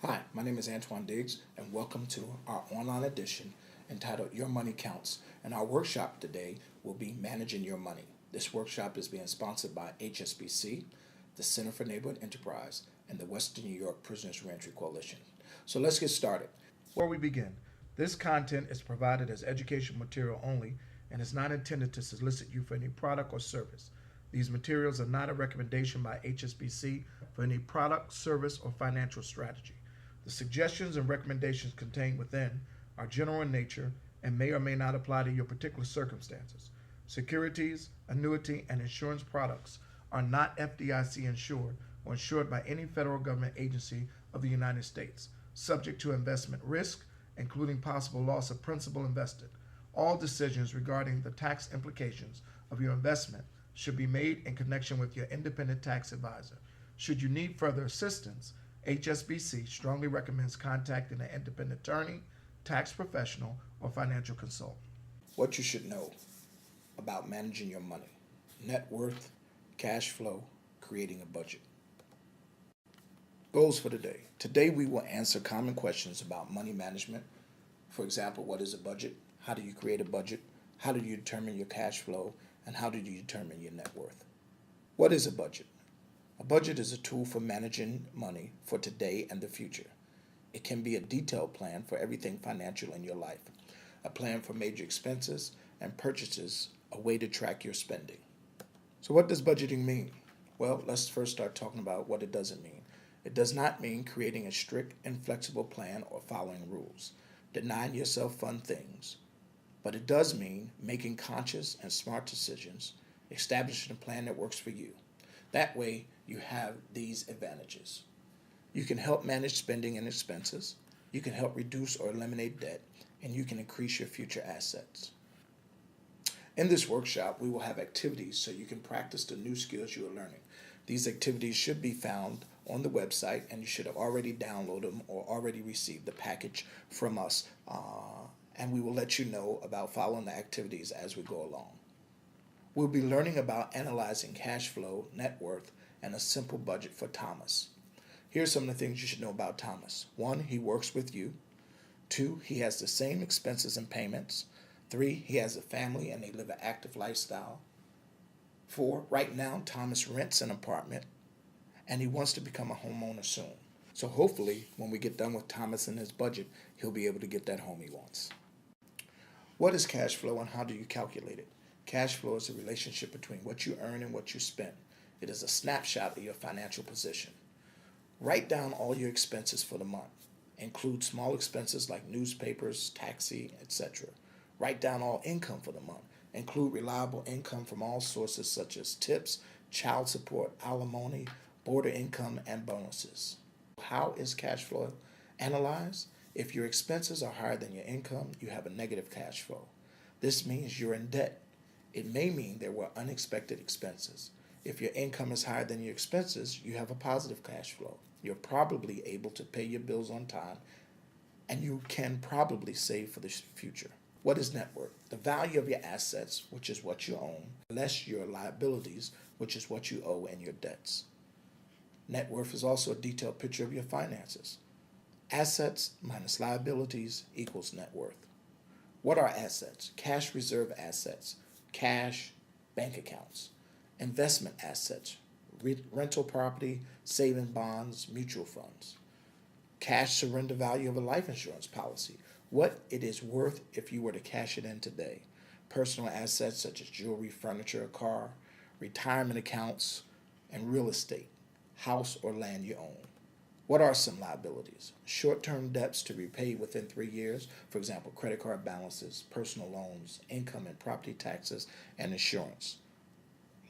Hi, my name is Antoine Diggs, and welcome to our online edition entitled Your Money Counts. And our workshop today will be Managing Your Money. This workshop is being sponsored by HSBC, the Center for Neighborhood Enterprise, and the Western New York Prisoners Reentry Coalition. So let's get started. Before we begin, this content is provided as educational material only and is not intended to solicit you for any product or service. These materials are not a recommendation by HSBC for any product, service, or financial strategy. The suggestions and recommendations contained within are general in nature and may or may not apply to your particular circumstances. Securities, annuity, and insurance products are not FDIC insured or insured by any federal government agency of the United States, subject to investment risk, including possible loss of principal invested. All decisions regarding the tax implications of your investment should be made in connection with your independent tax advisor. Should you need further assistance, HSBC strongly recommends contacting an independent attorney, tax professional, or financial consultant. What you should know about managing your money: net worth, cash flow, creating a budget. Goals for today. Today we will answer common questions about money management. For example, what is a budget? How do you create a budget? How do you determine your cash flow? And how do you determine your net worth? What is a budget? A budget is a tool for managing money for today and the future. It can be a detailed plan for everything financial in your life, a plan for major expenses and purchases, a way to track your spending. So what does budgeting mean? Well, let's first start talking about what it doesn't mean. It does not mean creating a strict and flexible plan or following rules, denying yourself fun things. But it does mean making conscious and smart decisions, establishing a plan that works for you. That way, you have these advantages. You can help manage spending and expenses, you can help reduce or eliminate debt, and you can increase your future assets. In this workshop, we will have activities so you can practice the new skills you are learning. These activities should be found on the website, and you should have already downloaded them or already received the package from us, and we will let you know about following the activities as we go along. We'll be learning about analyzing cash flow, net worth, and a simple budget for Thomas. Here's some of the things you should know about Thomas. 1, he works with you. 2, he has the same expenses and payments. 3, he has a family and they live an active lifestyle. 4, right now Thomas rents an apartment and he wants to become a homeowner soon. So hopefully when we get done with Thomas and his budget, he'll be able to get that home he wants. What is cash flow and how do you calculate it? Cash flow is a relationship between what you earn and what you spend. It is a snapshot of your financial position. Write down all your expenses for the month. Include small expenses like newspapers, taxi, etc. Write down all income for the month. Include reliable income from all sources such as tips, child support, alimony, border income, and bonuses. How is cash flow analyzed? If your expenses are higher than your income, you have a negative cash flow. This means you're in debt. It may mean there were unexpected expenses. If your income is higher than your expenses, you have a positive cash flow. You're probably able to pay your bills on time, and you can probably save for the future. What is net worth? The value of your assets, which is what you own, less your liabilities, which is what you owe and your debts. Net worth is also a detailed picture of your finances. Assets minus liabilities equals net worth. What are assets? Cash reserve assets, cash, bank accounts. Investment assets, rental property, saving bonds, mutual funds. Cash surrender value of a life insurance policy, what it is worth if you were to cash it in today. Personal assets such as jewelry, furniture, a car, retirement accounts, and real estate, house or land you own. What are some liabilities? Short-term debts to repay within 3 years, for example, credit card balances, personal loans, income and property taxes, and insurance.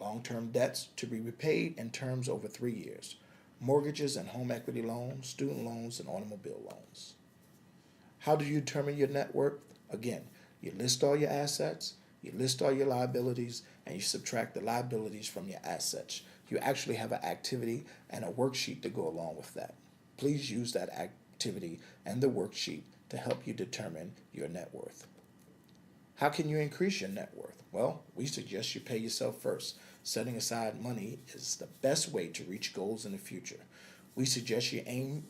Long-term debts to be repaid in terms over 3 years. Mortgages and home equity loans, student loans, and automobile loans. How do you determine your net worth? Again, you list all your assets, you list all your liabilities, and you subtract the liabilities from your assets. You actually have an activity and a worksheet to go along with that. Please use that activity and the worksheet to help you determine your net worth. How can you increase your net worth? Well, we suggest you pay yourself first. Setting aside money is the best way to reach goals in the future. We suggest you aim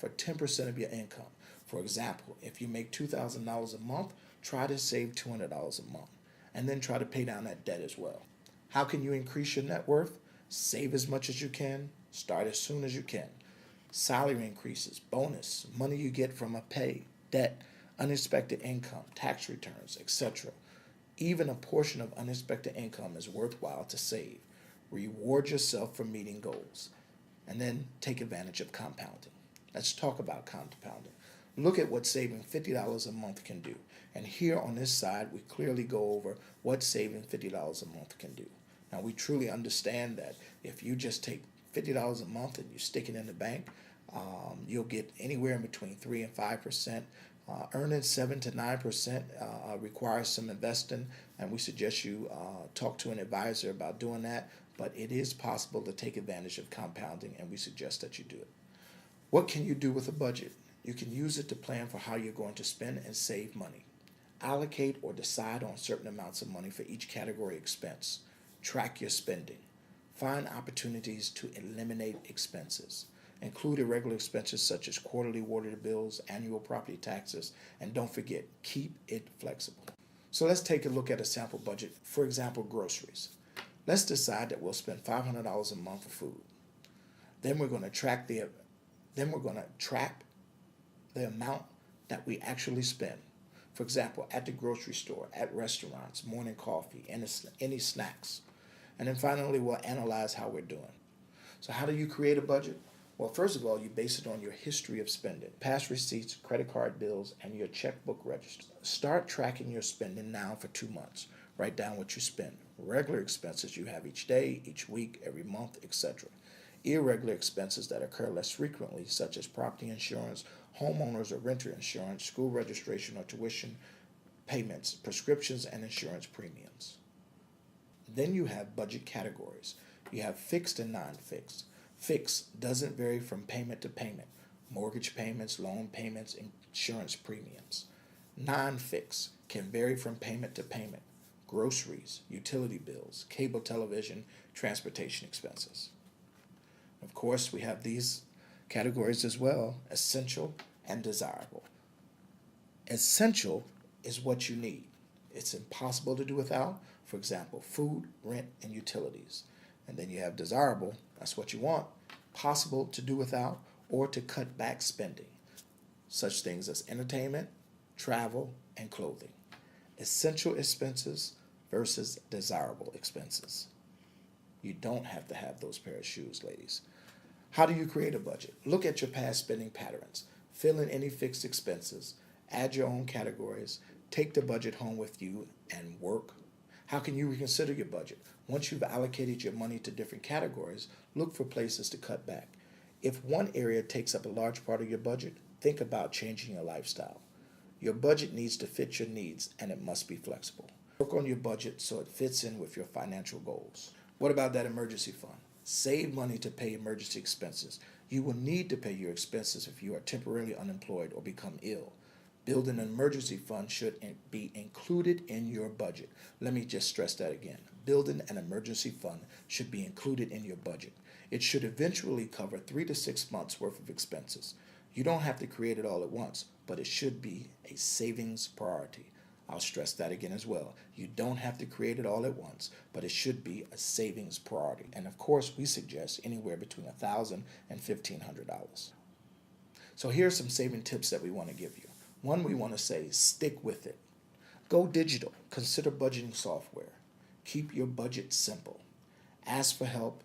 for 10% of your income. For example, if you make $2,000 a month, try to save $200 a month and then try to pay down that debt as well. How can you increase your net worth? Save as much as you can, start as soon as you can. Salary increases, bonus, money you get from a pay, debt, unexpected income, tax returns, etc. Even a portion of unexpected income is worthwhile to save. Reward yourself for meeting goals. And then take advantage of compounding. Let's talk about compounding. Look at what saving $50 a month can do. And here on this side, we clearly go over what saving $50 a month can do. Now, we truly understand that if you just take $50 a month and you stick it in the bank, you'll get anywhere in between 3 and 5%. Earning 7 to 9% requires some investing, and we suggest you talk to an advisor about doing that. But it is possible to take advantage of compounding, and we suggest that you do it. What can you do with a budget? You can use it to plan for how you're going to spend and save money. Allocate or decide on certain amounts of money for each category expense. Track your spending. Find opportunities to eliminate expenses. Include irregular expenses such as quarterly water bills, annual property taxes, and don't forget, keep it flexible. So let's take a look at a sample budget. For example, groceries. Let's decide that we'll spend $500 a month for food. Then we're going to track the amount that we actually spend. For example, at the grocery store, at restaurants, morning coffee, any snacks. And then finally, we'll analyze how we're doing. So how do you create a budget? Well, first of all, you base it on your history of spending, past receipts, credit card bills, and your checkbook register. Start tracking your spending now for 2 months. Write down what you spend. Regular expenses you have each day, each week, every month, etc. Irregular expenses that occur less frequently, such as property insurance, homeowners or renter insurance, school registration or tuition payments, prescriptions, and insurance premiums. Then you have budget categories. You have fixed and non-fixed. Fixed doesn't vary from payment to payment. Mortgage payments, loan payments, insurance premiums. Non-fixed can vary from payment to payment. Groceries, utility bills, cable television, transportation expenses. Of course, we have these categories as well, essential and desirable. Essential is what you need. It's impossible to do without. For example, food, rent, and utilities. And then you have desirable, that's what you want, possible to do without or to cut back spending. Such things as entertainment, travel, and clothing. Essential expenses versus desirable expenses. You don't have to have those pair of shoes, ladies. How do you create a budget? Look at your past spending patterns. Fill in any fixed expenses. Add your own categories. Take the budget home with you and work. How can you reconsider your budget? Once you've allocated your money to different categories, look for places to cut back. If one area takes up a large part of your budget, think about changing your lifestyle. Your budget needs to fit your needs, and it must be flexible. Work on your budget so it fits in with your financial goals. What about that emergency fund? Save money to pay emergency expenses. You will need to pay your expenses if you are temporarily unemployed or become ill. Building an emergency fund should be included in your budget. Let me just stress that again. Building an emergency fund should be included in your budget. It should eventually cover 3 to 6 months worth of expenses. You don't have to create it all at once, but it should be a savings priority. I'll stress that again as well. You don't have to create it all at once, but it should be a savings priority. And of course, we suggest anywhere between $1,000 and $1,500. So here's some saving tips that we want to give you. One, we want to say, stick with it. Go digital. Consider budgeting software. Keep your budget simple. Ask for help.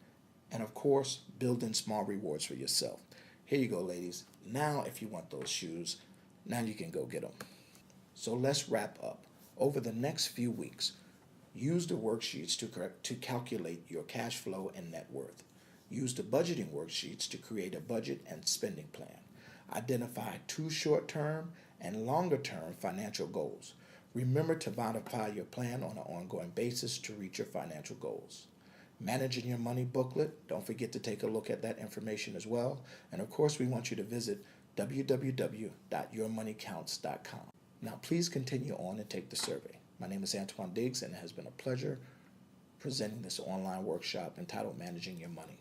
And of course, build in small rewards for yourself. Here you go, ladies. Now, if you want those shoes, now you can go get them. So let's wrap up. Over the next few weeks, use the worksheets to calculate your cash flow and net worth. Use the budgeting worksheets to create a budget and spending plan. Identify 2 short-term and longer-term financial goals. Remember to modify your plan on an ongoing basis to reach your financial goals. Managing Your Money booklet, don't forget to take a look at that information as well. And of course, we want you to visit www.yourmoneycounts.com. Now, please continue on and take the survey. My name is Antoine Diggs, and it has been a pleasure presenting this online workshop entitled Managing Your Money.